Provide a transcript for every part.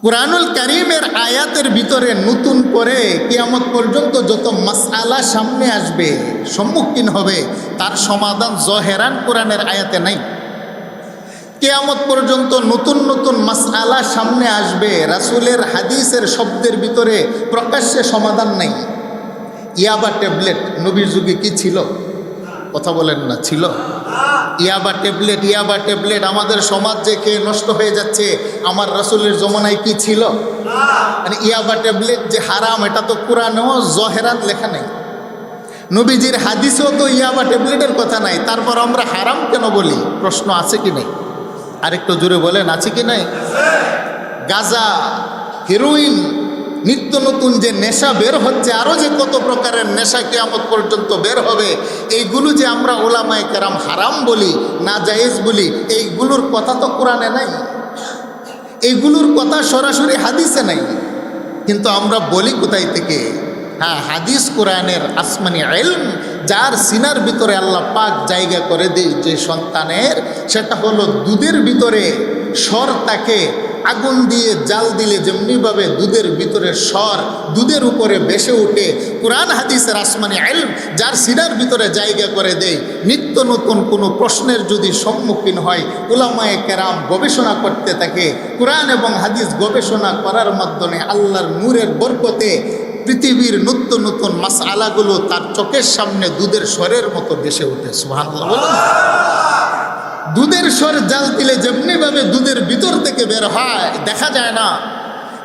কুরআনুল কারীমের আয়াতের ভিতরে নতুন করে কিয়ামত পর্যন্ত যত মাসআলা সামনে আসবে, সম্মুখীন হবে, তার সমাধান জহেরান কোরআনের আয়াতে নাই। কিয়ামত পর্যন্ত নতুন নতুন মাসআলা সামনে আসবে, রাসূলের হাদিসের শব্দের ভিতরে প্রকাশ্যে সমাধান নাই। ইয়াবা ট্যাবলেট নবীর যুগে কি ছিল? কথা বলেন না, ছিল? ইয়াবা ট্যাবলেট আমাদের সমাজ যে খেয়ে নষ্ট হয়ে যাচ্ছে, আমার রাসূলের জমানায় কি ছিল? মানে ইয়াবা ট্যাবলেট যে হারাম, এটা তো কোরআনেও জহেরাত লেখা নেই, নবীজির হাদিসেও তো ইয়াবা ট্যাবলেটের কথা নাই, তারপর আমরা হারাম কেন বলি? প্রশ্ন আছে কি নেই? আরেকটু জোরে বলেন, আছে কি নাই? গাঁজা, হেরোইন, নিত্য নতুন যে নেশা বের হচ্ছে, আরও যে কত প্রকারের নেশা কিয়ামত পর্যন্ত বের হবে, এইগুলো যে আমরা উলামায়ে কেরাম হারাম বলি, না জায়েজ বলি, এইগুলোর কথা তো কোরআনে নাই, এইগুলোর কথা সরাসরি হাদিসে নাই, কিন্তু আমরা বলি কোথায় থেকে? হ্যাঁ, হাদিস কোরআনের আসমানি ইলম, যার সিনার ভিতরে আল্লাহ পাক জায়গা করে দেয় যে সন্তানের, সেটা হলো দুধের ভিতরে স্বর, তাকে আগুন দিয়ে জাল দিলে যেমনিভাবে দুধের ভিতরে স্বর দুধের উপরে ভেসে ওঠে, কোরআন হাদিসের আসমানি ইলম যার সিনার ভিতরে জায়গা করে দেয়, নিত্য নতুন কোনো প্রশ্নের যদি সম্মুখীন হয়, উলামায়ে কেরাম গবেষণা করতে থাকে, কোরআন এবং হাদিস গবেষণা করার মাধ্যমে আল্লাহর নূরের বরকতে পৃথিবীর নিত্য নতুন মাসআলাগুলো তার চোখের সামনে দুধের স্বরের মতো ভেসে ওঠে। সুবহানাল্লাহ বলুন। দুধের স্বর জাল দিলে যেমনিভাবে দুধের ভিতর থেকে বের হয়, দেখা যায় না।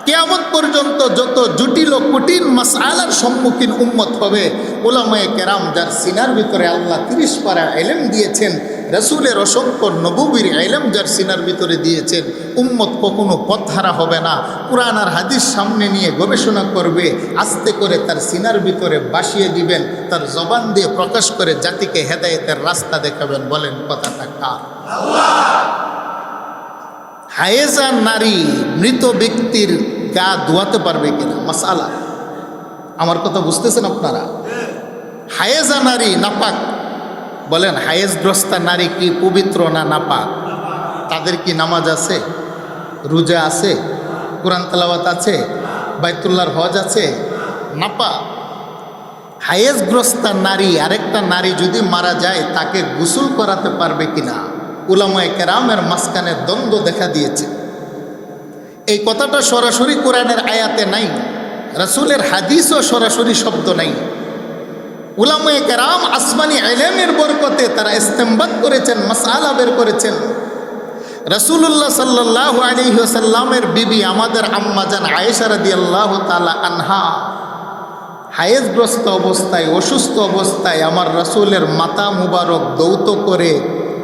কিয়ামত পর্যন্ত যত জটিল ও কঠিন মাসআলার সম্মুখীন উম্মত হবে, উলামায়ে কেরাম যার সিনার ভিতরে আল্লাহ 30 পারা ইলম দিয়েছেন, রাসূলের অসংখ্য নববীর ইলম যার সিনার ভিতরে দিয়েছেন, উম্মত কখনো পথহারা হবে না। কোরআন আর হাদিস সামনে নিয়ে গবেষণা করবে, আস্তে করে তার সিনার ভিতরে বাসিয়ে দিবেন, তার জবান দিয়ে প্রকাশ করে জাতিকে হেদায়েতের রাস্তা দেখাবেন। বলেন কথাটা কার? হায়েজা নারী মৃত ব্যক্তির গা ধোয়াতে পারবে কিনা? মাসআলা। আমার কথা বুঝতেছেন আপনারা? হায়েজা নারী নাপাক, বলেন হায়েজগ্রস্তা নারী কি পবিত্র না নাপাক? তাদের কি নামাজ আছে, রোজা আছে, কোরআন তেলাওয়াত আছে, বাইতুল্লাহর হজ আছে? নাপাক। হায়েজগ্রস্তা নারী, আরেকটা নারী যদি মারা যায়, তাকে গোসল করাতে পারবে কিনা? উলামায়ে কেরামের মাঝখানে দ্বন্দ্ব দেখা দিয়েছে। এই কথাটা সরাসরি কোরআনের আয়াতে নাই, রাসূলের হাদিসও সরাসরি শব্দ নাই। উলামায়ে কেরাম আসমানি ইলমের বরকতে তারা ইস্তেমবাদ করেছেন, মাসআলা বের করেছেন। রাসূলুল্লাহ সাল্লাল্লাহু আলাইহি ওয়াসাল্লামের বিবি আমাদের আম্মা জান আয়েশা রাদিয়াল্লাহু তাআলা আনহা হায়েজগ্রস্ত অবস্থায়, অসুস্থ অবস্থায় আমার রাসূলের মাথা মুবারক দৌত করে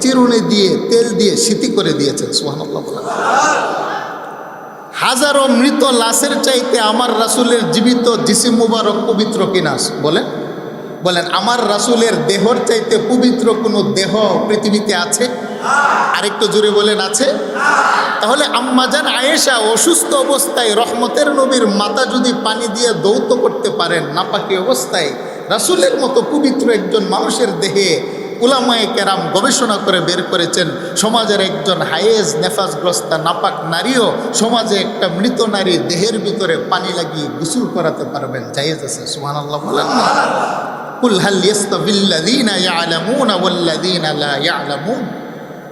চিরুনি দিয়ে তেল দিয়ে সিটি করে দিয়েছেন। সুবহানাল্লাহ বলেন। হাজারো মৃত লাশের চাইতে আমার রাসূলের জীবিত জিসিম মুবারক পবিত্র কিনা? বলেন আমার রাসূলের দেহর চাইতে পবিত্র কোনো দেহ পৃথিবীতে আছে? আরেকটু জোরে বলেন, আছে? তাহলে আম্মাজান আয়েশা অসুস্থ অবস্থায় রহমতের নবীর মাথা যদি পানি দিয়ে দৌত করতে পারেন নাপাকি অবস্থায়, রাসূলের মতো পবিত্র একজন মানুষের দেহে উলামায়ে কেরাম গবেষণা করে বের করেছেন, সমাজের একজন হায়েজ নেফাজগ্রস্তা নাপাক নারীও সমাজে একটা মৃত নারী দেহের ভিতরে পানি লাগিয়ে গোসল করাতে পারবেন, জায়েজ আছে। সুবহানাল্লাহ বলেন না? কুল হাল ইয়াস্তাবিল্লাযীনা ইয়ালামুনা ওয়াল্লাযীনা লা ইয়ালামুন।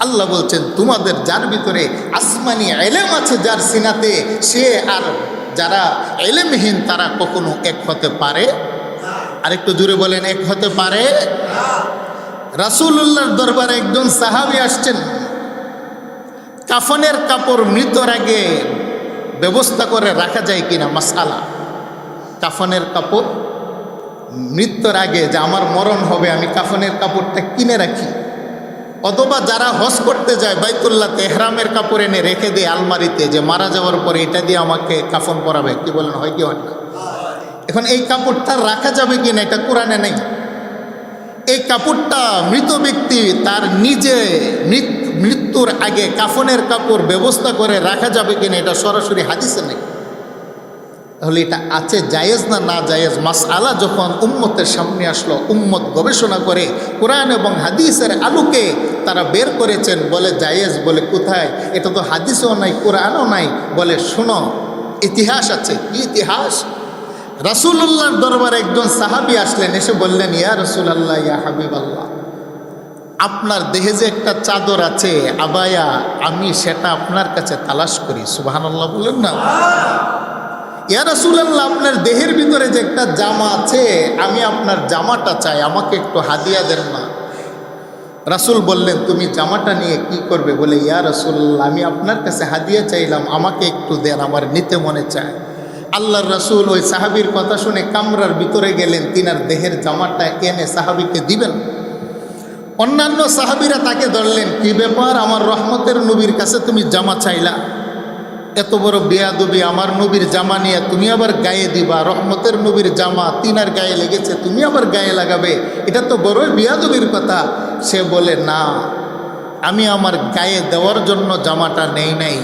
আল্লাহ বলছেন, তোমাদের যার ভিতরে আসমানি ইলম আছে, যার সিনাতে, সে আর যারা ইলমহীন তারা কখনো এক হতে পারে? আরেকটু জোরে বলেন, এক হতে পারে? রাসূলুল্লাহর দরবারে একজন সাহাবী আসছেন, কাফনের কাপড় মৃত্যুর আগে ব্যবস্থা করে রাখা যায় কিনা? মাসআলা। কাফনের কাপড় মৃত্যুর আগে, যে আমার মরণ হবে, আমি কাফনের কাপড়টা কিনে রাখি, অথবা যারা হজ করতে যায় বাইতুল্লাহতে ইহরামের কাপড় এনে রেখে দেয় আলমারিতে, যে মারা যাওয়ার পরে এটা দিয়ে আমাকে কাফন পরাবে, কি বলেন, হয় কি হয় না? এখন এই কাপড়টা রাখা যাবে কিনা এটা কোরআনে নেই। এই কাপড়টা মৃত ব্যক্তি তার নিজে মৃত্যুর আগে কাফনের কাপড় ব্যবস্থা করে রাখা যাবে কিনা এটা সরাসরি হাদিসে নেই। তাহলে এটা আছে জায়েজ না না জায়েজ? মাসআলা যখন উম্মতের সামনে আসলো, উম্মত গবেষণা করে কোরআন এবং হাদিসের আলোকে তারা বের করেছেন, বলে জায়েজ। বলে কোথায়? এটা তো হাদিসেও নাই, কোরআনও নাই। বলে শোনো, ইতিহাস আছে। কি ইতিহাস? রাসূলুল্লাহর দরবারে একজন সাহাবী আসলেন, এসে বললেন, ইয়া রাসূলুল্লাহ, ইয়া হাবিবাল্লাহ, আপনার দেহে যে একটা চাদর আছে, আবায়া, আমি সেটা আপনার কাছে তালাশ করি। সুবহানাল্লাহ বললেন না? ইয়া রাসূলুল্লাহ, আপনার দেহের ভিতরে যে একটা জামা আছে, আমি আপনার জামাটা চাই, আমাকে একটু হাদিয়া দেন না। রাসূল বললেন, তুমি জামাটা নিয়ে কি করবে? বলে, ইয়া রাসূলুল্লাহ, আমি আপনার কাছে হাদিয়া চাইলাম, আমাকে একটু দেন, আমার নিতে মনে চায়। আল্লাহর রাসূল ওই সাহাবীর কথা শুনে কামরার ভিতরে গেলেন, তিনার দেহের জামাটা এনে সাহাবীকে দিবেন। অন্যান্য সাহাবীরা তাকে ধরলেন, কি ব্যাপার, আমার রহমতের নবীর কাছে তুমি জামা চাইলা? এত বড় বেয়াদবি, আমার নবীর জামা নিয়ে তুমি আবার গায়ে দিবা? রহমতের নবীর জামা তিনার গায়ে লেগেছে, তুমি আবার গায়ে লাগাবে? এটা তো বড়ই বেয়াদবির কথা। সে বলে, না, আমি আমার গায়ে দেওয়ার জন্য জামাটা নেই নাই,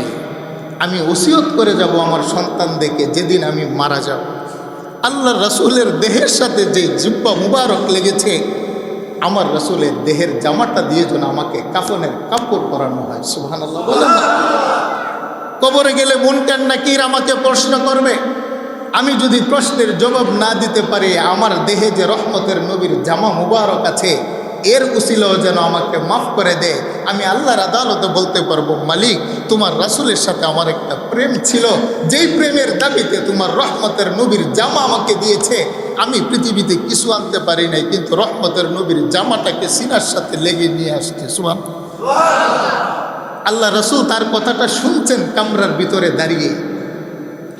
আমি ওসিয়ত করে যাব আমার সন্তানদেরকে যেদিন আমি মারা যাব। আল্লাহর রাসূলের দেহের সাথে যে জুব্বা মুবারক লেগেছে, আমার রাসূলের দেহের জামাটা দিয়ে যেন আমাকে কাফনের কাপড় পরানো হয়। সুবহানাল্লাহ বলেন না? কবরে গেলে মুনকার নাকির আমাকে প্রশ্ন করবে, আমি যদি প্রশ্নের জবাব না দিতে পারি, আমার দেহে যে রহমতের নবীর জামা মুবারক আছে, এর উসিলাও যেন আমাকে মাফ করে দেয়। আমি আল্লাহর আদালতে বলতে পারবো, মালিক, তোমার রাসূলের সাথে আমার একটা প্রেম ছিল, যেই প্রেমের দাবিতে তোমার রহমতের নবীর জামা আমাকে দিয়েছে। আমি পৃথিবীতে কিছু আনতে পারি নাই, কিন্তু রহমতের নবীর জামাটাকে সিনার সাথে লেগে নিয়ে আসছে। সুবহানাল্লাহ। আল্লাহ রাসূল তার কথাটা শুনছেন কামরার ভিতরে দাঁড়িয়ে।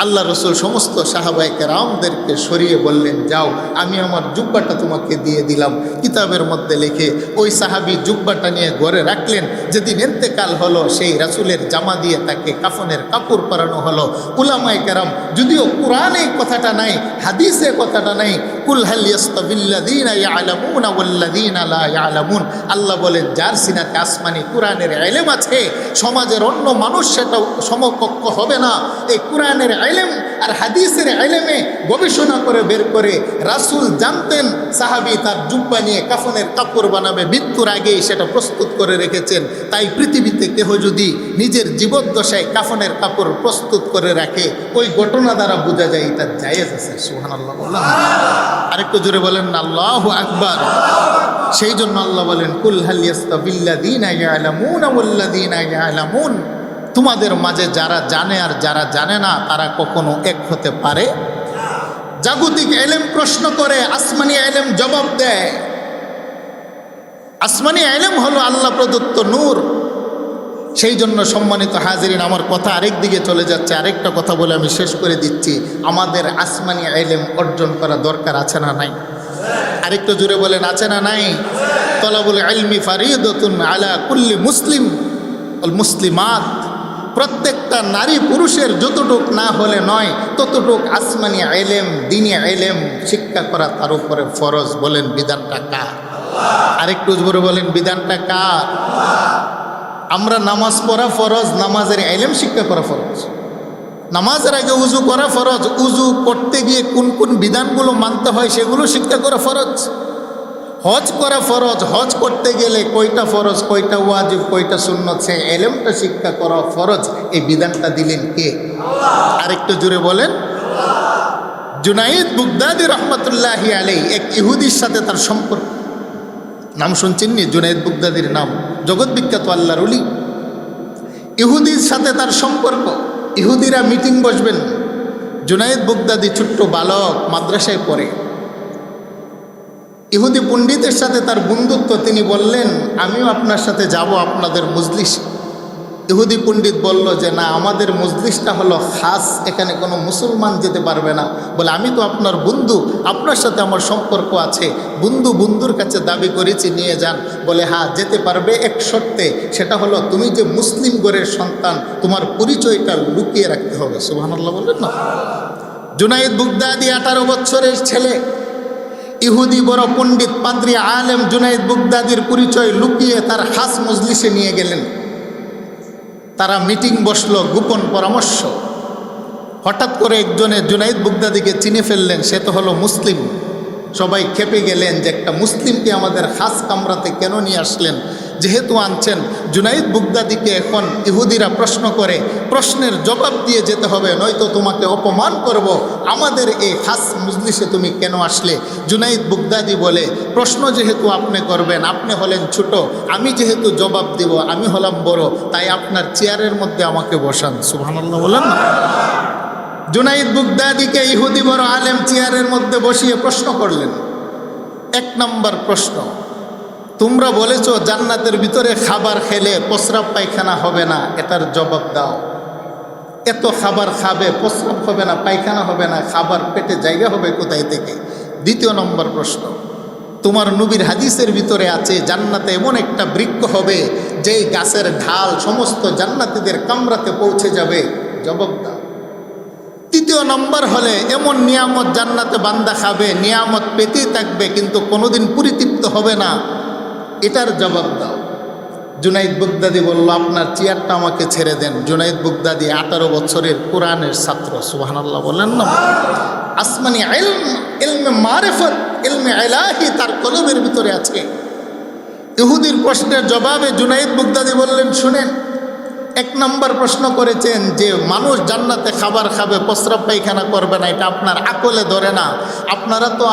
আল্লাহ রাসূল সমস্ত সাহাবায়ে কেরামদেরকে সরিয়ে বললেন, যাও, আমি আমার জুব্বাটা তোমাকে দিয়ে দিলাম। কিতাবের মধ্যে লিখে ওই সাহাবী জুব্বাটা নিয়ে ঘরে রাখলেন। যেদিন ইন্তেকাল হলো, সেই রাসূলের জামা দিয়ে তাকে কাফনের কাপড় পরানো হলো। উলামায়ে কেরাম, যদিও কোরআনে কথাটা নাই, হাদিসে কথাটা নাই, কুল হাল ইয়াস্তাবিল্লাযীনা ইয়ালামুনা ওয়াল্লাযীনা লা ইয়ালামুন, আল্লাহ বলেন, যার সিনাতে আসমানি কোরআনের ইলম আছে, সমাজের অন্য মানুষ সেটা সমকক্ষ হবে না। এই কোরআনের ইলম আর হাদিসের ইলমে গবেষণা করে বের করে রাসূল জানতেন সাহাবী তার জুব্বা নিয়ে কাফনের কাপড় বানাবে, মৃত্যুর আগেই সেটা প্রস্তুত করে রেখেছেন। তাই পৃথিবীতে কেহ যদি নিজের জীবদ্দশায় কাফনের কাপড় প্রস্তুত করে রাখে, ওই ঘটনা দ্বারা বোঝা যায় এটা জায়েজ আছে। সুবহানাল্লাহ বলেন। আরেকটু জোরে বলেন না, আল্লাহু আকবার। সেই জন্য আল্লাহ বলেন, কুল হাল ইয়াস্তাবিল্লাযীনা ইয়ালামুনা ওয়াল্লাযীনা ইয়ালামুন, তোমাদের মাঝে যারা জানে আর যারা জানে না, তারা কখনো এক হতে পারে? জাগতিক ইলম প্রশ্ন করে, আসমানি ইলম জবাব দেয়। আসমানি ইলম হলো আল্লাহ প্রদত্ত নূর। সেই জন্য সম্মানিত হাজিরিন, আমার কথা আরেক দিকে চলে যাচ্ছে, আরেকটা কথা বলে আমি শেষ করে দিচ্ছি। আমাদের আসমানি ইলম অর্জন করা দরকার আছে না নাই? আরেকটু জুড়ে বলেন, আছে না নাই? তলাবুল ইলমি ফারিদাতুন আলা কুল্লি মুসলিম ওয়াল মুসলিমাত, প্রত্যেকটা নারী পুরুষের যতটুক না হলে নয়, ততটুক আসমানি ইলম, দ্বীনি ইলম শিক্ষা করা তার উপরে ফরজ। বলেন, বিধানটা কার? আরেকটু জোরে বলেন, বিধানটা কার? আমরা নামাজ পড়া ফরজ, নামাজের ইলম শিক্ষা করা ফরজ। নামাজের আগে উজু করা ফরজ, উজু করতে গিয়ে কোন কোন বিধানগুলো মানতে হয় সেগুলো শিক্ষা করা ফরজ। হজ করা ফরজ, হজ করতে গেলে কয়টা ফরজ, কয়টা ওয়াজিব, কয়টা সুন্নত, সে ইলমটা শিক্ষা করা ফরজ। এই বিধানটা দিলেন কে? আরেকটু জুড়ে বলেন। জুনাইদ বুগদাদি রহমতুল্লাহি আলাইহি, এক ইহুদির সাথে তার সম্পর্ক। নাম শুনছেন নি? জুনাইদ বুগদাদির নাম, জগৎ বিখ্যাত আল্লাহর ওলি। ইহুদির সাথে তার সম্পর্ক। ইহুদিরা মিটিং বসবেন, জুনাইদ বুগদাদি ছোট্ট বালক, মাদ্রাসায় পড়ে। ইহুদি পণ্ডিতের সাথে তার বন্ধুত্ব, তিনি বললেন, আমিও আপনার সাথে যাব আপনাদের মজলিস। ইহুদি পণ্ডিত বলল যে, না, আমাদের মজলিসটা হলো খাস, এখানে কোনো মুসলমান যেতে পারবে না। বলে, আমি তো আপনার বন্ধু, আপনার সাথে আমার সম্পর্ক আছে, বন্ধু বন্ধুর কাছে দাবি করেছি, নিয়ে যান। বলে, হ্যাঁ, যেতে পারবে, এক শর্তে, সেটা হলো তুমি যে মুসলিম ঘরের সন্তান, তোমার পরিচয়টা লুকিয়ে রাখতে হবে। সুবহানাল্লাহ বললেন না? জুনাইদ বুগদাদি 18 বছরের ছেলে, ইহুদি বড় পণ্ডিত, পাদ্রী, আলেম জুনাইদ বুগদাদির পরিচয় লুকিয়ে তার খাস মজলিসে নিয়ে গেলেন। তারা মিটিং বসলো, গোপন পরামর্শ। হঠাৎ করে একজনে জুনাইদ বুগদাদিকে চিনে ফেললেন, সে তো হলো মুসলিম। সবাই খেপে গেলেন যে একটা মুসলিমকে আমাদের খাস কামরাতে কেন নিয়ে আসলেন? যেহেতু আনছেন, জুনাইদ বুগদাদিকে এখন ইহুদিরা প্রশ্ন করে, প্রশ্নের জবাব দিয়ে যেতে হবে, নয়তো তোমাকে অপমান করব। আমাদের এই খাস মজলিসে তুমি কেন আসলে? জুনাইদ বুগদাদি বলে, প্রশ্ন যেহেতু আপনি করবেন, আপনি হলেন ছোট, আমি যেহেতু জবাব দিব, আমি হলাম বড়, তাই আপনার চেয়ারের মধ্যে আমাকে বসান। সুবহানাল্লাহ বলেন না? জুনাইদ বুগদাদিকে ইহুদি বড় আলেম চেয়ারের মধ্যে বসিয়ে প্রশ্ন করলেন। 1 নম্বর প্রশ্ন, তোমরা বলেছো জান্নাতের ভিতরে খাবার খেলে প্রস্রাব পায়খানা হবে না, এটার জবাব দাও। এত খাবার খাবে, প্রস্রাব হবে না, পায়খানা হবে না, খাবার পেটে জায়গা হবে কোথায় থেকে? 2 নম্বর প্রশ্ন, তোমার নবীর হাদিসের ভিতরে আছে জান্নাতে এমন একটা বৃক্ষ হবে যেই গাছের ঢাল সমস্ত জান্নাতীদের কামরাতে পৌঁছে যাবে, জবাব দাও। 3 নম্বর হলে এমন নিয়ামত জান্নাতে বান্দা খাবে, নিয়ামত পেতেই থাকবে, কিন্তু কোনোদিন পরিতৃপ্ত হবে না, এটার জবাব দাও। জুনাইদ বুগদাদি বলল, আপনার চেয়ারটা আমাকে ছেড়ে দেন। জুনাইদ বুগদাদি 18 বছরের কোরআনের ছাত্র। সুবহানাল্লাহ বলেন না? আসমানি ইলমে মারিফত, ইলমে ইলাহি তার কলমের ভিতরে আছে। ইহুদির প্রশ্নের জবাবে জুনাইদ বুগদাদি বললেন, শুনেন, 1 নম্বর প্রশ্ন করেছেন যে মানুষ জান্নাতে খাবার খাবে, প্রস্রাব পায়খানা করবে না, এটা আপনার আকলে ধরে না।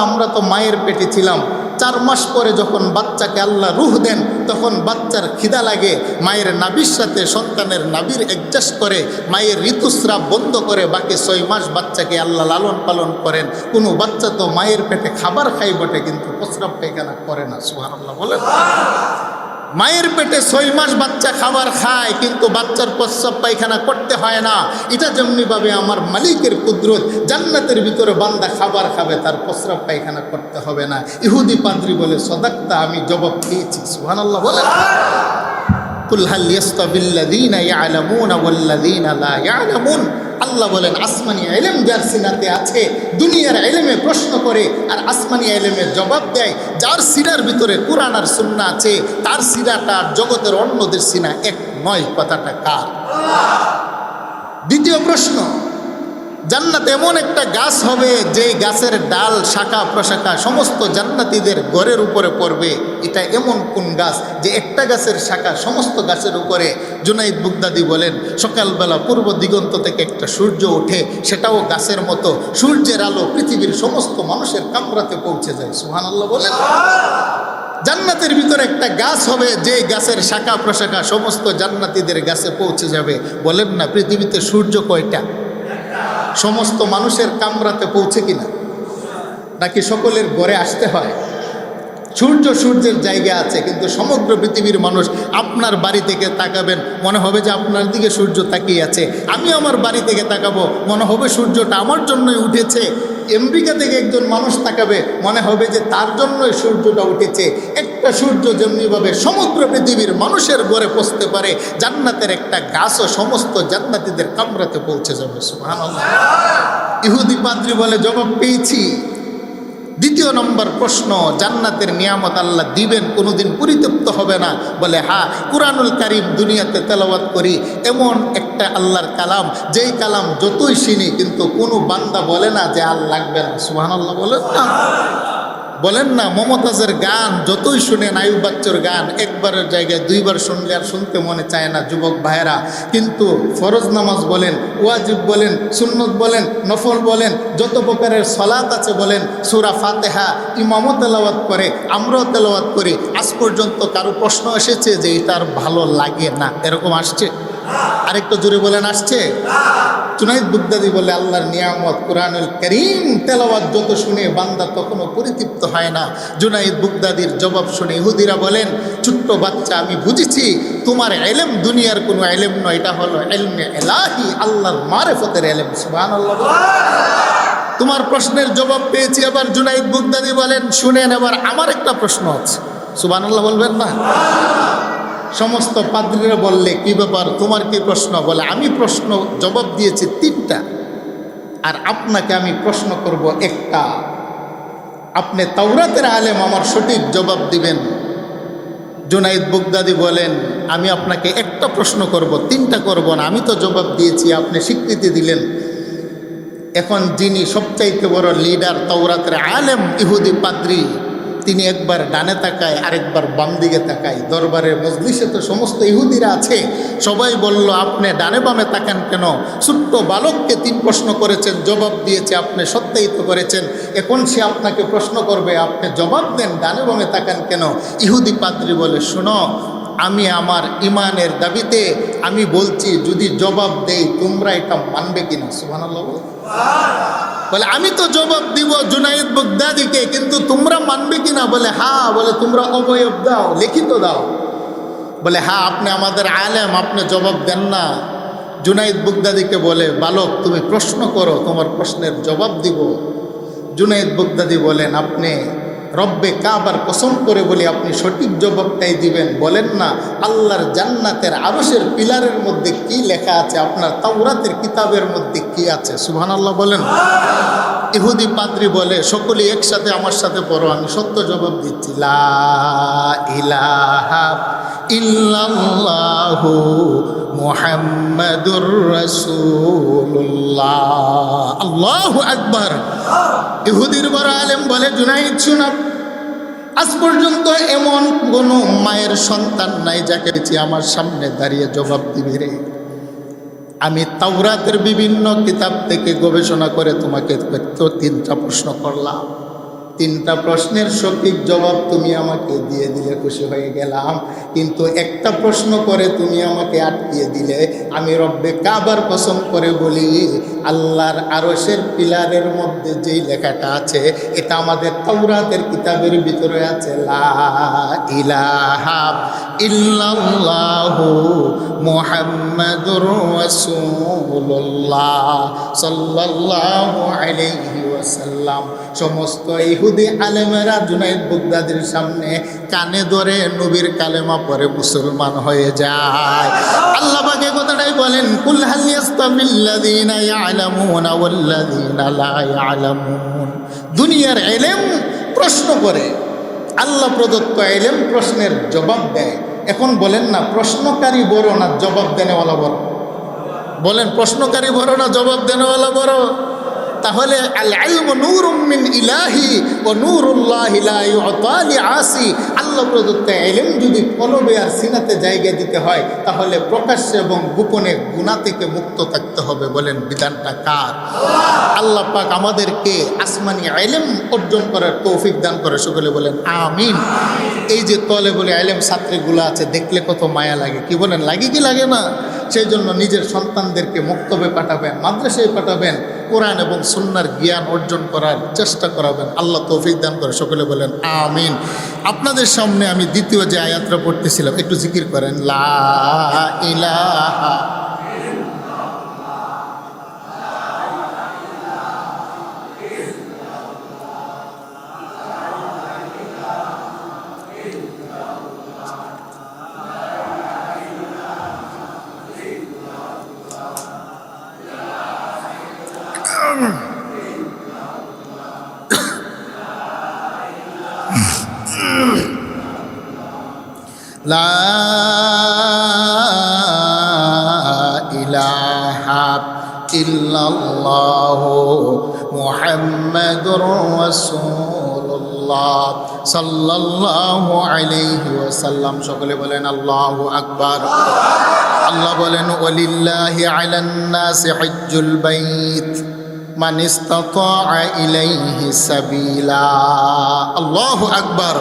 আমরা তো মায়ের পেটে ছিলাম, 4 মাস পরে যখন বাচ্চাকে আল্লাহ রুহ দেন, তখন বাচ্চার খিদা লাগে, মায়ের নাভির সাথে সন্তানের নাভির অ্যাডজাস্ট করে মায়ের ঋতুস্রাব বন্ধ করে বাকি 6 মাস বাচ্চাকে আল্লাহ লালন পালন করেন। কোনো বাচ্চা তো মায়ের পেটে খাবার খাই বটে, কিন্তু প্রস্রাব পায়খানা করে না। সুবহানাল্লাহ বলেন? মায়ের পেটে 6 মাস বাচ্চা খাবার খায়, কিন্তু বাচ্চার প্রস্রাব পায়খানা করতে হয় না। এটা যেমনিভাবে আমার মালিকের কুদরত, জান্নাতের ভিতরে বান্দা খাবার খাবে, তার প্রস্রাব পায়খানা করতে হবে না। ইহুদি পাদ্রী বলে, সদাক্তা, আমি জবাব পেয়েছি। সুবহানাল্লাহ বলেন? কুল হাল ইয়াস্তাবিল্লাযীনা ইয়ালামুনা ওয়াল্লাযীনা লা ইয়ালামুন। আল্লাহ বলেন, আসমানি ইলম যার সিনাতে আছে, দুনিয়ার ইলমে প্রশ্ন করে আর আসমানি ইলমের জবাব দেয়। যার সিনার ভিতরে কোরআন আর সুন্নাহ আছে, তার সিনাটা জগতের অন্যদের সিনা এক নয়। কথাটা কার? 2 প্রশ্ন, জান্নাতে এমন একটা গাছ হবে যে গাছের ডাল, শাখা প্রশাখা সমস্ত জান্নাতীদের ঘরের উপরে পড়বে। এটা এমন কোন গাছ যে একটা গাছের শাখা সমস্ত গাছের উপরে? জুনাইদ বুগদাদি বলেন, সকালবেলা পূর্ব দিগন্ত থেকে একটা সূর্য ওঠে, সেটাও গাছের মতো। সূর্যের আলো পৃথিবীর সমস্ত মানুষের কামরাতে পৌঁছে যায়। সুবহানাল্লাহ বলেন? জান্নাতের ভিতরে একটা গাছ হবে যে গাছের শাখা প্রশাখা সমস্ত জান্নাতীদের গাছে পৌঁছে যাবে। বলেন না, পৃথিবীতে সূর্য কয়টা? সমস্ত মানুষের কামরাতে পৌঁছে কিনা? নাকি সকলের ঘরে আসতে হয়? সূর্য সূর্যের জায়গা আছে, কিন্তু সমগ্র পৃথিবীর মানুষ আপনার বাড়ি থেকে তাকাবেন, মনে হবে যে আপনার দিকে সূর্য তাকিয়ে আছে। আমি আমার বাড়ি থেকে তাকাবো, মনে হবে সূর্যটা আমার জন্যই উঠেছে। আমেরিকা থেকে একজন মানুষ তাকাবে, মনে হবে যে তার জন্যই সূর্যটা উঠেছে। একটা সূর্য যেমনিভাবে সমগ্র পৃথিবীর মানুষের ঘরে পৌঁছতে পারে, জান্নাতের একটা গাছও সমস্ত জান্নাতীদের কামরাতে পৌঁছে যাবে। সুবহানাল্লাহ। ইহুদি পাদ্রী বলে, জবাব পেয়েছি। 2 নম্বর প্রশ্ন, জান্নাতের নিয়ামত আল্লাহ দিবেন, কোনোদিন পরিতৃপ্ত হবে না। বলে, হ্যাঁ, কুরআনুল কারীম দুনিয়াতে তেলাওয়াত করি, এমন একটা আল্লাহর কালাম যেই কালাম যতই শুনি কিন্তু কোনো বান্দা বলে না যে আর লাগবে না। সুবহানাল্লাহ বলেন না? বলেন না, মমতাজের গান যতই শুনেন, আয়ুব বাচ্চুর গান একবারের জায়গায় 2 বার শুনলে আর শুনতে মনে চায় না যুবক ভাইয়েরা। কিন্তু ফরজ নামাজ বলেন, ওয়াজিব বলেন, সুন্নত বলেন, নফল বলেন, যত প্রকারের সালাত আছে বলেন, সূরা ফাতিহা ইমামও তেলাওয়াত করে, আমরাও তেলাওয়াত করি। আজ পর্যন্ত কারো প্রশ্ন এসেছে যে এটা আর ভালো লাগে না? এরকম আসছে? আরেকটু জোরে বলেন, আসছে? জুনাইদ বুগদাদি বলে, আল্লাহর নিয়ামত কুরআনুল কারীম তেলাওয়াত যত শুনে বান্দা তখনও পরিতৃপ্ত হয় না। জুনাইদ বুগদাদির জবাব শুনে ইহুদিরা বলেন, ছোট্ট বাচ্চা, আমি বুঝেছি তোমার ইলম দুনিয়ার কোনো ইলম নয়, এটা হলো ইলমে ইলাহি, আল্লাহর মারিফতের ইলম। সুবহানাল্লাহ। তোমার প্রশ্নের জবাব পেয়েছি। এবার জুনাইদ বুগদাদি বলেন, শুনেন, এবার আমার একটা প্রশ্ন আছে। সুবহানাল্লাহ বলবেন না? সমস্ত পাদ্রীরা বললে, কি ব্যাপার, তোমার কি প্রশ্ন? বলে, আমি প্রশ্ন জবাব দিয়েছি 3টা, আর আপনাকে আমি প্রশ্ন করব একটা। আপনি তাওরাতের আলেম, আমার সঠিক জবাব দিবেন। জুনাইদ বুগদাদি বলেন, আমি আপনাকে একটা প্রশ্ন করব, 3টা করব না। আমি তো জবাব দিয়েছি, আপনি স্বীকৃতি দিলেন। এখন যিনি সবচাইতে বড় লিডার, তাওরাতের আলেম ইহুদি পাদ্রী, তিনি একবার ডানে তাকায়, আরেকবার বাম দিকে তাকায়। দরবারের মজলিসে তো সমস্ত ইহুদিরা আছে, সবাই বলল, আপনি ডানে বামে তাকান কেন? ছোট্ট বালককে 3 প্রশ্ন করেছেন, জবাব দিয়েছে, আপনি সত্যায়িত করেছেন, এখন সে আপনাকে প্রশ্ন করবে, আপনি জবাব দেন, ডানে বামে তাকান কেন? ইহুদি পাদ্রী বলে, শোনো, আমি আমার ইমানের দাবিতে আমি বলছি, যদি জবাব দেই তোমরা এটা মানবে কিনা? সুবহানাল্লাহ। বলে, আমি তো জবাব দিব জুনাইদ বাগদাদিকে, কিন্তু তোমরা মানবে কিনা? বলে, হ্যাঁ। বলে, তোমরা অবয়ব দাও, লিখিত দাও। বলে, হ্যাঁ, আপনি আমাদের আলেম, আপনি জবাব দেন না। জুনাইদ বাগদাদিকে বলে, বালক তুমি প্রশ্ন করো, তোমার প্রশ্নের জবাব দিব। জুনাইদ বাগদাদি বলেন, আপনি রব্বে কাবার কসম করে বলি আপনি সঠিক জবাবটাই দিবেন। বলেন না, আল্লাহর জান্নাতের আরশের পিলারের মধ্যে কি লেখা আছে, আপনার তাওরাতের কিতাবের মধ্যে কি আছে? সুবহানাল্লাহ বলেন। ইহুদি পাদ্রী বলে, সকলেই একসাথে আমার সাথে পড়ো, আমি সত্য জবাব দিচ্ছি। লা ইলাহা ইল্লাল্লাহু মুহাম্মাদুর রাসূলুল্লাহ। আল্লাহু আকবার। ইহুদির বড় আলেম বলে, জুনাইদ শোনা, আজ পর্যন্ত এমন কোনো মায়ের সন্তান নাই যাকে আমার সামনে দাঁড়িয়ে জবাব দিবে রে। আমি তাওরাতের বিভিন্ন কিতাব থেকে গবেষণা করে তোমাকে 3টা প্রশ্ন করলাম, 3টা প্রশ্নের সঠিক জবাব তুমি আমাকে দিয়ে দিলে খুশি হয়ে গেলাম, কিন্তু একটা প্রশ্ন করে তুমি আমাকে আটকিয়ে দিলে। আমি রব্বে কাবার কসম করে বলি, আল্লাহর আরশের পিলারের মধ্যে যেই লেখাটা আছে এটা আমাদের তাওরাতের কিতাবের ভিতরে আছে। লা ইলাহা ইল্লাল্লাহু মুহাম্মাদুর রাসূলুল্লাহ সাল্লাল্লাহু আলাইহি ওয়াসাল্লাম। সমস্ত ইহুদি আলেমেরা জুনাইদ বাগদাদির সামনে কানে ধরে নবীর কালেমা পড়ে মুসলমান হয়ে যায়। আল্লাহ পাক এই কথাটাই বলেন, কুল হাল ইয়াস্তাবিল্লাযীনা ইয়ালামুনা ওয়াল্লাযীনা লা ইয়ালামুন। দুনিয়ার ইলম প্রশ্ন করে, আল্লাহ প্রদত্ত ইলম প্রশ্নের জবাব দেয়। এখন বলেন না, প্রশ্নকারী বড় না জবাব দেনেওয়ালা বড়? বলেন, প্রশ্নকারী বড় না জবাব দেনেওয়ালা বড়? তাহলে আল ইলমু নূরুম মিন ইলাহি ওয়া নূরুল্লাহি লা ইউতা লিআসি। আল্লাহ প্রদত্ত ইলম যদি কলবে আর সিনাতে জায়গা দিতে হয়, তাহলে প্রকাশ্যে এবং গোপনে গুনাহ থেকে মুক্ত থাকতে হবে। বলেন, বিধানটা কার? আল্লাহ পাক আমাদেরকে আসমানি ইলম অর্জন করার তৌফিক দান করে। সকলে বলেন আমিন। এই যে তলেবুল ইলম ছাত্রীগুলো আছে, দেখলে কত মায়া লাগে, কি বলেন, লাগে কি লাগে না? সেই জন্য নিজের সন্তানদেরকে মক্তবে পাঠাবেন, মাদ্রাসায় পাঠাবেন, কোরআন এবং সুন্নাহর জ্ঞান অর্জন করার চেষ্টা করাবেন। আল্লাহ তৌফিক দান করে। সকলে বলেন আমিন। আপনাদের সামনে আমি দ্বিতীয় যে আয়াতটা পড়তেছিলাম, একটু জিকির করেন, লা ইলাহা লা ইলাহা ইল্লাল্লাহু মুহাম্মাদুর রাসূলুল্লাহ সাল্লাল্লাহু আলাইহি ওয়াসাল্লাম। সকলে বলেন আল্লাহু আকবার। আল্লাহ বলেন, ওয়ালিল্লাহি আলান নাসি হিজ্জুল বাইত মান ইসতাতা ইলাইহি সাবিলা। আল্লাহু আকবার।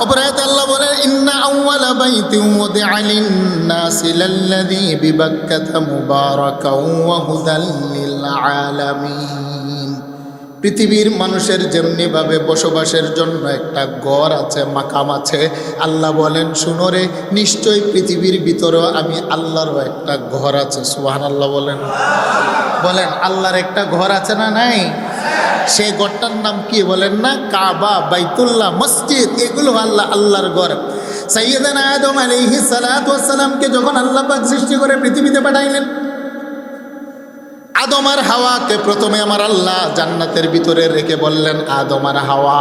অপরাধ আল্লাহ বলেন, ইন্না আউওয়ালা বাইতিন উদিআ লিন-নাসি লাল্লাযী বিবাক্কাতা মুবারাকাও ওয়া হুদাল লিল আলামিন। পৃথিবীর মানুষের যেমনিভাবে বসবাসের জন্য একটা ঘর আছে, মাকাম আছে, আল্লাহ বলেন, শুনো রে, নিশ্চয়ই পৃথিবীর ভিতরেও আমি আল্লাহরও একটা ঘর আছে। সুবহানাল্লাহ বলেন। বলেন, আল্লাহর একটা ঘর আছে না নাই? সেই ঘরটার নাম কি বলেন না? কাবা, বাইতুল্লাহ, মসজিদ, এগুলো আল্লাহর ঘর। সাইয়্যিদানা আদম আলাইহিস সালাতু ওয়াস সালামকে যখন আল্লাহ পাক সৃষ্টি করে পৃথিবীতে পাঠাইলেন, আদম আর হাওয়াকে প্রথমে আমার আল্লাহ জান্নাতের ভিতরে রেখে বললেন, আদম আর হাওয়া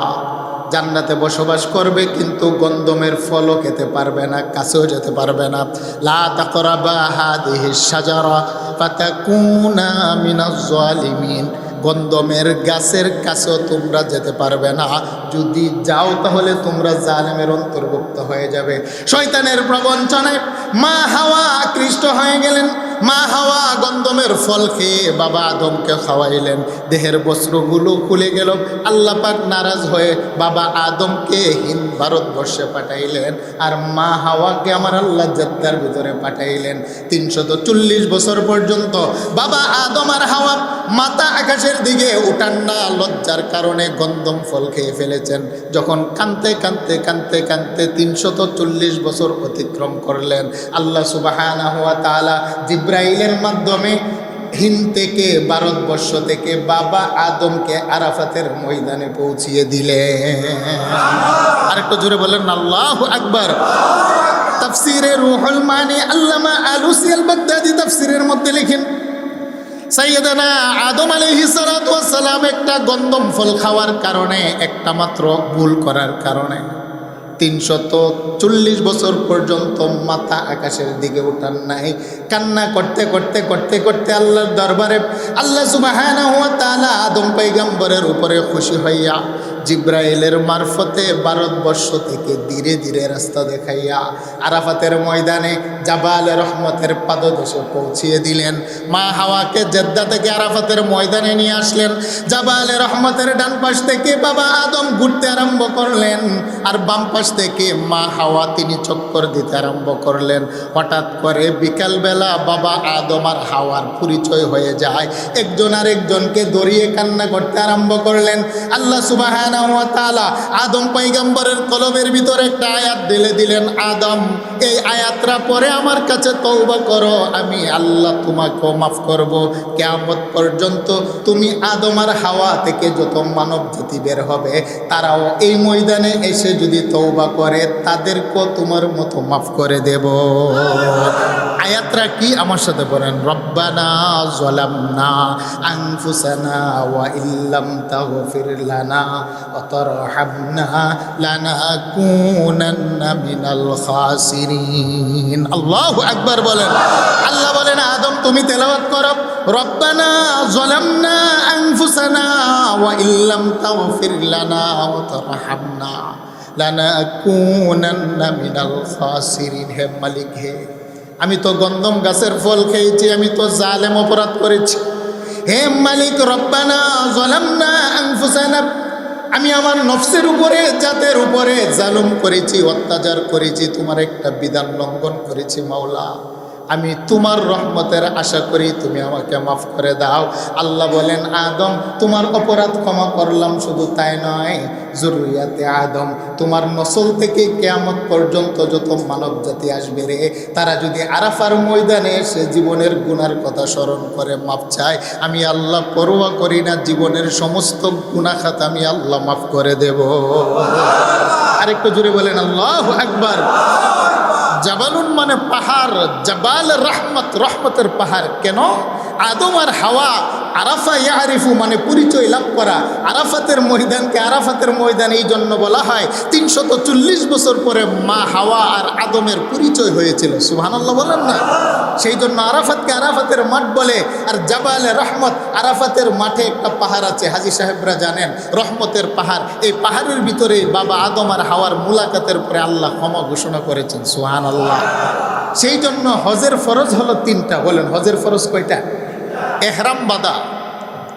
জান্নাতে বসবাস করবে, কিন্তু গন্ধমের ফলও খেতে পারবে না, কাছেও যেতে পারবে না। লা তাকরাবা হাদিহিস শাজারা ফাতাকুনা মিনাজ জালিমিন। গন্ধমের গাছের কাছেও তোমরা যেতে পারবে না, যদি যাও তাহলে তোমরা জালেমের অন্তর্ভুক্ত হয়ে যাবে। শয়তানের প্রবঞ্চনায় মা হাওয়া আকৃষ্ট হয়ে গেলেন। মা হাওয়া গন্ধমের ফল খেয়ে বাবা আদমকে খাওয়াইলেন, দেহের বস্ত্রগুলো খুলে গেল। আল্লাহ পাক নারাজ হয়ে বাবা আদমকে হিন্দ ভারতবর্ষে পাঠাইলেন, আর মা হাওয়াকে আমার আল্লাহ জান্নাতের ভিতরে পাঠাইলেন। 340 বছর পর্যন্ত বাবা আদম আর হাওয়া মাথা আকাশের দিকে উঠান না, লজ্জার কারণে গন্ধম ফল খেয়ে ফেলেছেন। যখন কাঁদতে কাঁদতে কাঁদতে কাঁদতে 340 বছর অতিক্রম করলেন, আল্লাহ সুবহানাহু ওয়া তাআলা জিব্রাইলের মাধ্যমে হিন্দ থেকে ভারতবর্ষ থেকে বাবা আদমকে আরাফাতের ময়দানে পৌঁছিয়ে দিলেন। আরেকটু জোরে বলেন আল্লাহু আকবার। তাফসীরে রুহুল মানি আল্লামা আলুসি আল বাগদাদি তাফসীরের মধ্যে লিখেন, সাইয়েদানা আদম আলাইহিস সালাতু ওয়াস সালাম একটা গন্ধম ফল খাওয়ার কারণে, একটা মাত্র ভুল করার কারণে 340 বছর পর্যন্ত মাথা আকাশের দিকে উঠান নাই। কান্না করতে করতে করতে করতে আল্লাহর দরবারে আল্লাহ সুবহানাহু ওয়া তাআলা আদম পয়গম্বরের উপরে খুশি হইয়া জিব্রাইলের মারফতে ভারতবর্ষ থেকে ধীরে ধীরে রাস্তা দেখাইয়া আরাফাতের ময়দানে জাবালে রহমতের পাদদেশে পৌঁছিয়ে দিলেন। মা হাওয়াকে জেদ্দা থেকে আরাফাতের ময়দানে নিয়ে আসলেন। জাবালে রহমতের ডান পাশ থেকে বাবা আদম ঘুরতে আরম্ভ করলেন, আর বাম পাশ থেকে মা হাওয়া তিনি চক্কর দিতে আরম্ভ করলেন। হঠাৎ করে বিকালবেলা বাবা আদম আর হাওয়ার পরিচয় হয়ে যায়, একজন আর একজনকে দড়িয়ে কান্না করতে আরম্ভ করলেন। আল্লাহ সুবহানাহু ওয়া তাআলা আদম পয়গম্বরের কলবের ভিতরে একটা আয়াত ঢেলে দিলেন, আদম এই আয়াতটা পরে আমার কাছে তওবা করো, আমি আল্লাহ তোমাকে মাফ করব। কিয়ামত পর্যন্ত তুমি আদম আর হাওয়া থেকে যত মানব জাতি বের হবে তারাও এই ময়দানে এসে যদি তওবা করে তাদেরকেও তোমার মতো মাফ করে দেব। আয়াতটা কি আমার সাথে বলেন, রব্বানা যালামনা আনফুসানা ওয়া ইল্লাম তাগফির লানা ওয়া তারহামনা লানাকুনান্না মিনাল খাসিরিন। আল্লাহু আকবার বলেন। আল্লাহ বলেন আদম তুমি তেলাওয়াত করো, রব্বানা যালামনা আনফুসানা ওয়া ইল্লাম তাগফির লানা ওয়া তারহামনা লানাকুনান্না মিনাল খাসিরিন। হে মালিক, হে আমি তো গন্ধম গাছের ফল খেয়েছি, আমি তো জালেম অপরাধ করেছি। হে মালিক, রব্বানা যালামনা আনফুসানা, আমি আমার নফসের উপরে জাতের উপরে জালুম করেছি, অত্যাচার করেছি, তোমার একটা বিধান লঙ্ঘন করেছি। মাওলা আমি তোমার রহমতের আশা করি তুমি আমাকে মাফ করে দাও। আল্লাহ বলেন আদম তোমার অপরাধ ক্ষমা করলাম, শুধু তাই নয়, জুররিয়াতে আদম তোমার নসল থেকে কিয়ামত পর্যন্ত যত মানব জাতি আসবে রে, তারা যদি আরাফার ময়দানে এসে জীবনের গুনার কথা স্মরণ করে মাফ চায়, আমি আল্লাহ পরোয়া করি না, জীবনের সমস্ত গুনাহ খাতা আমি আল্লাহ মাফ করে দেব। আরেকটু জুড়ে বলেন আল্লাহু আকবার। জাবালুন মানে পাহাড়, জাবাল রহমত, রহমতের পাহাড়। কেন? আদম আর হাওয়া আরাফা ইয়ারিফু মানে পরিচয় লাভ করা। আরাফাতের ময়দানকে আরাফাতের ময়দান এই জন্য বলা হয়, 340 বছর পরে মা হাওয়া আর আদমের পরিচয় হয়েছিল। সুবহানাল্লাহ বলেন না? সেই জন্য আরাফাতকে আরাফাতের মাঠ বলে। আর জাবালে রহমত, আরাফাতের মাঠে একটা পাহাড় আছে, হাজী সাহেবরা জানেন, রহমতের পাহাড়। এই পাহাড়ের ভিতরে বাবা আদম আর হাওয়ার মুলাকাতের পরে আল্লাহ ক্ষমা ঘোষণা করেছেন। সুবহানাল্লাহ। সেই জন্য হজের ফরজ হলো 3টা। বলেন হজের ফরজ কয়টা? এহরাম বাঁধা,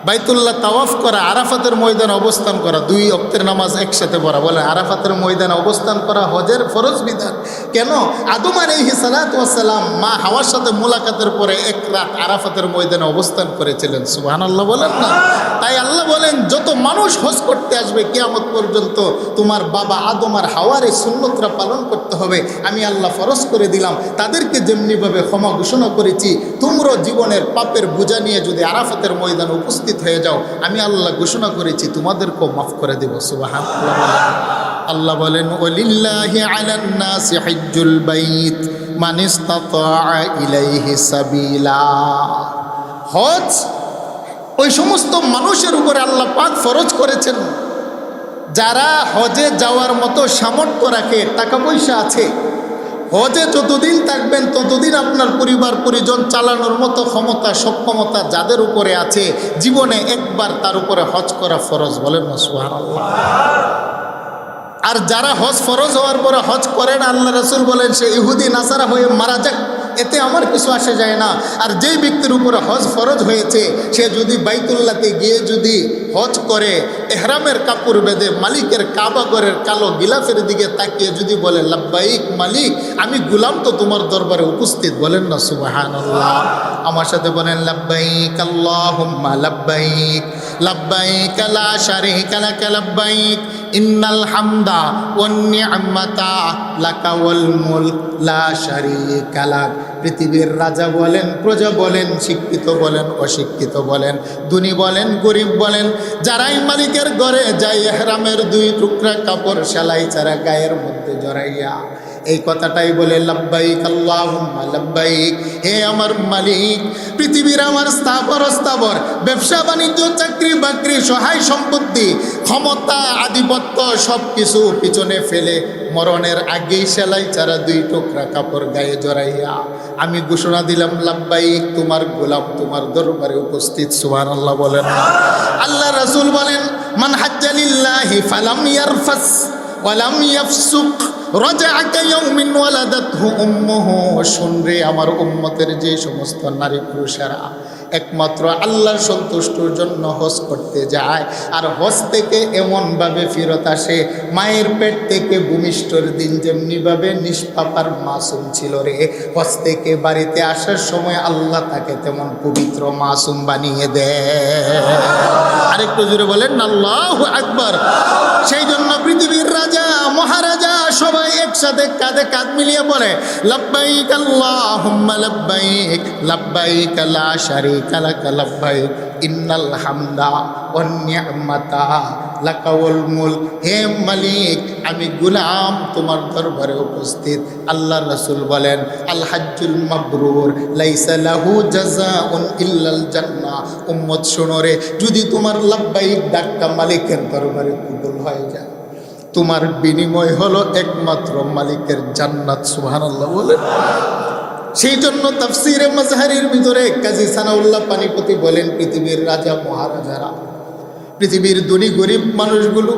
বাইতুল্লাহ তাওয়াফ করা, আরাফাতের ময়দানে অবস্থান করা, 2 ওয়াক্তের নামাজ একসাথে পড়া। বলে আরাফাতের ময়দানে অবস্থান করা হজের ফরজ বিধান। কেন? আদম আলাইহিস সালাতু ওয়াস সালাম মা হাওয়ার সাথে মুলাকাতের পরে এক রাত আরাফাতের ময়দানে অবস্থান করেছিলেন। সুবহানাল্লাহ বলেন না? তাই আল্লাহ বলেন যত মানুষ হজ করতে আসবে কিয়ামত পর্যন্ত তোমার বাবা আদম আর হাওয়ার এই সুন্নতরা পালন করতে হবে। আমি আল্লাহ ফরজ করে দিলাম, তাদেরকে যেমনিভাবে ক্ষমা ঘোষণা করেছি, তোমরা জীবনের পাপের বোঝা নিয়ে যদি আরাফাতের ময়দানে উপস্থিত হয়ে যাও, আমি আল্লাহ ঘোষণা করেছি তোমাদেরকেও মাফ করে দেব। সুবহানাল্লাহ। আল্লাহ বলেন ওয়ালিল্লাহি আলান নাসি হিজ্জুল বাইত মান ইসতাতা ইলাইহি সাবিলা। হজ ওই সমস্ত মানুষের উপরে আল্লাহ পাক ফরজ করেছেন যারা হজে যাওয়ার মতো সামর্থ্য রাখে, টাকা পয়সা আছে। হজে যতদিন থাকবেন ততদিন আপনার পরিবার পরিজন চালানোর মতো ক্ষমতা সক্ষমতা যাদের উপরে আছে, জীবনে একবার তার উপরে হজ করা ফরজ। বলেন না সুবহানাল্লাহ। আর যারা হজ ফরজ হওয়ার পরে হজ করে না, আল্লাহ রাসূল বলেন সে ইহুদি নাসারা হয়ে মারা যাক, এতে আমার কিছু আসে যায় না। আর যেই ব্যক্তির উপরে হজ ফরজ হয়েছে সে যদি বাইতুল্লাহতে গিয়ে যদি হজ করে, এহরামের কাপড় বেঁধে মালিকের কাবা ঘরের কালো গিলাফের দিকে তাকিয়ে যদি বলে লাব্বাইক মালিক, আমি গুলাম তো তোমার দরবারে উপস্থিত। বলেন না সুবহানাল্লাহ। আমার সাথে বলেন লাব্বাইক আল্লাহুম্মা লাব্বাইক, লাব্বাইক লা শারীকা লাক লাব্বাইক, ইন্নাল হামদা ওয়ান নি'মাতা লাকা ওয়াল মুলক লা শারীকা লাক। পৃথিবীর রাজা বলেন, প্রজা বলেন, শিক্ষিত বলেন, অশিক্ষিত বলেন, ধনী বলেন, গরিব বলেন, যারাই মালিকের ঘরে যায় ইহরামের 2 টুকরা কাপড় সেলাই ছাড়া গায়ের মধ্যে জড়াইয়া এই কথাটাই বলে লাব্বাইক আল্লাহুম্মা লাব্বাইক, হে আমার মালিক, পৃথিবীর আমার স্থাবর ব্যবসা বাণিজ্য চাকরি বাকরি সহায় সম্পত্তি ক্ষমতা আধিপত্য সব কিছু পিছনে ফেলে মরণের আগেই সেলাই ছাড়া 2 টুকরা কাপড় গায়ে জড়াইয়া আমি ঘোষণা দিলাম লাব্বাইক, তোমার গোলাম তোমার দরবারে উপস্থিত। সুবহানাল্লাহ বলেন না। আল্লাহ রাসূল বলেন মান হাজ্জা লিল্লাহি ফালাম ইয়ারফাস ওয়ালাম ইয়াফসুক রাজাআ কায়াউমিন ওয়ালাদাতহু উম্মুহু। শুনরে আমার উম্মতের যে সমস্ত নারী পুরুষেরা একমাত্র আল্লাহর সন্তুষ্টির জন্য হজ করতে যায় আর হজ থেকে এমনভাবে ফেরত আসে, মায়ের পেট থেকে ভূমিষ্ঠর দিন যেমনিভাবে নিষ্পাপার মাসুম ছিল রে, হজ থেকে বাড়িতে আসার সময় আল্লাহ তাকে তেমন পবিত্র মাসুম বানিয়ে দেয়। আরেকটু জোরে বলেন আল্লাহু আকবার। সেই জন্য পৃথিবীর রাজা মহারাজা সবাই একসাথে কাঁধে কাঁধ মিলিয়ে বলে লাব্বাইক আল্লাহুম্মা লাব্বাইক, লাব্বাইক লা শারীকা লাক লাব্বাইক, ইন্নাল হামদা ওয়ান নি'মাতা লাকা ওয়াল মুলক। হে মালিক, আমি গোলাম তোমার দরবারে উপস্থিত। আল্লাহ রাসূল বলেন আল হাজ্জুল মাবরুর লাইসা লাহু জাযাউন ইল্লাল জান্নাহ। উম্মত শোনো রে, যদি তোমার লাব্বাইক ডাকটা মালিকের দরবারে কবুল হয়ে যায়, তোমার বিনিময় হলো একমাত্র মালিকের জান্নাত। সুবহানাল্লাহ বলেন। সেই জন্য তাফসীরে মাজহারির ভিতরে কাজী সানাউল্লাহ পানিপতি বলেন পৃথিবীর রাজা মহারাজারা, পৃথিবীর ধনী গরিব মানুষগুলো,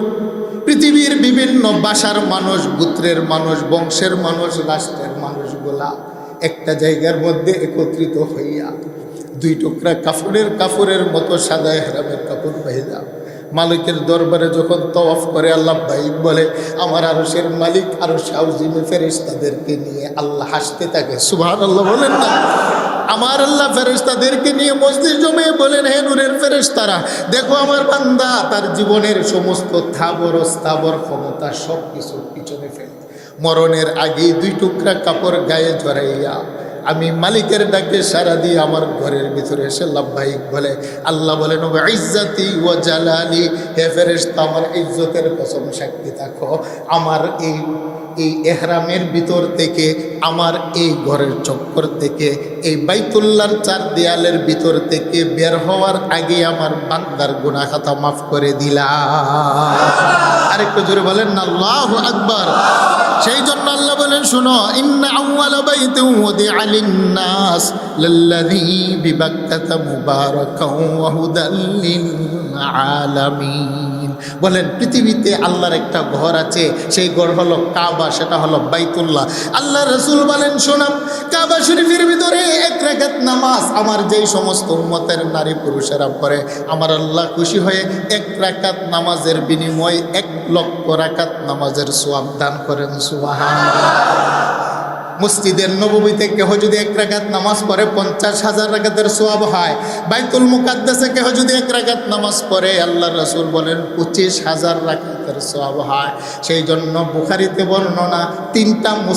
পৃথিবীর বিভিন্ন ভাষার মানুষ, গোত্রের মানুষ, বংশের মানুষ, রাষ্ট্রের মানুষগুলা একটা জায়গার মধ্যে একত্রিত হইয়া 2 টুকরা কাপড়ের মতো সাদা ইহরামের কাপড় বাইদা মালিকের দরবারে যখন তওয়াফ করে আল্লাহ বাইক বলে, আমার আরশের মালিক আরশ আযিমে ফেরেশতাদেরকে নিয়ে আল্লাহ হাসতে থাকে। সুবহানাল্লাহ বলেন না। আমার আল্লাহ ফেরেশতাদেরকে নিয়ে মজলিস জমে বলেন, হে নূরের ফেরেশতারা, দেখো আমার বান্দা তার জীবনের সমস্ত স্থাবর ক্ষমতা সব কিছু পিছনে ফেলে মরণের আগেই 2 টুকরা কাপড় গায়ে জড়াইয়া আমি মালিকের ডাকে সারা দিয়ে আমার ঘরের ভিতরে এসে লাব্বাইক বলে। আল্লাহ বলেন ও ইজ্জতি ও জালালি, হে ফেরেশতা আমার ইজ্জতের কসম সাক্ষী থাকো, আমার এই এহরামের ভিতর থেকে, আমার এই ঘরের চক্কর থেকে, এই বাইতুল্লাহর 4 দেয়ালের ভিতর থেকে বের হওয়ার আগে আমার বান্দার গুনাহ খাতা মাফ করে দিলাম। আরেকটু জোরে বলেন না আল্লাহু আকবার। সেই জন্য আল্লাহ বলেন শুনো, ইন্না আউওয়ালা বাইতিন উদিআ লিন-নাস লাল্লাযী বিবাক্কাতা মুবারাকান ওয়া হুদাল লিল আলামিন। বলেন পৃথিবীতে আল্লাহর একটা ঘর আছে, সেই ঘর হলো কাবা, সেটা হলো বাইতুল্লাহ। আল্লাহ রাসূল বলেন শোনো, কাবা শরীফের ভিতরে 1 রাকাত নামাজ আমার যেই সমস্ত উম্মতের নারী পুরুষেরা পড়ে, আমার আল্লাহ খুশি হয়ে 1 রাকাত নামাজের বিনিময়ে 1 লক্ষ রাকাত নামাজের সওয়াব দান করেন। সুবহানাল্লাহ। মসজিদের নববীতে কেহ যদি 1 রাকাত নামাজ পড়ে 50,000 রাকাতের সওয়াব হয়। বাইতুল মুকাদ্দাসে কেহ যদি 1 রাকাত নামাজ পড়ে, আল্লাহ রাসূল বলেন 25,000 রাকাতের সওয়াব হয়। সেই জন্য বুখারীতে বর্ণনা 3টা